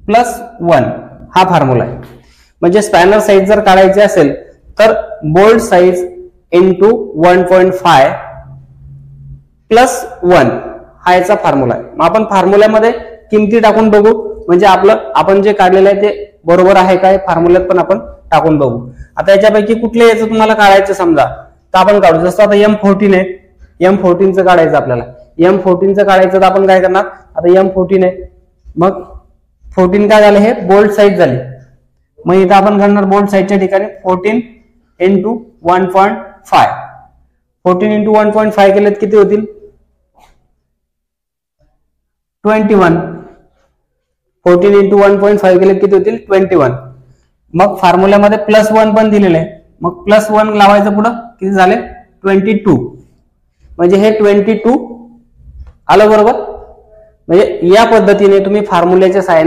+1 हा फॉर्म्युला आहे. म्हणजे स्पॅनर साईज जर काढायची असेल तर बोल्ट साईज इंटू 1.5 +1 हा याचा फॉर्म्युला आहे. मग आपण फॉर्म्युल्यामध्ये किमती टाकून बघू, म्हणजे आपण जे काढलेलं आहे ते बरोबर आहे काय फॉर्म्युल्यात पण आपण टाकून बघू. आता याच्यापैकी कुठल्या याचं तुम्हाला काढायचं समजा तर आपण काढू. जसं आता M14 आहे, M14चं काढायचं आपल्याला. M14चं काढायचं तर आपण काय करणार, आता M14 आहे, मग 14 काय झालं, हे बोल्ट साईज झाली. मग इथं आपण करणार बोल्ट साईजच्या ठिकाणी 14 इंटू 1.5. 14 इंटू 1.5 केलेत किती होतील, 21. 14 इंटू 1.5 केलेत किती होतील, 21. मग फॉर्म्युल्यामध्ये +1 पण दिलेलं आहे, मग +1 लावायचं पुढं किती झाले, 22. म्हणजे हे 22 आलं बरोबर. म्हणजे या पद्धतीने तुम्ही फॉर्म्युल्याच्या साहाय्याने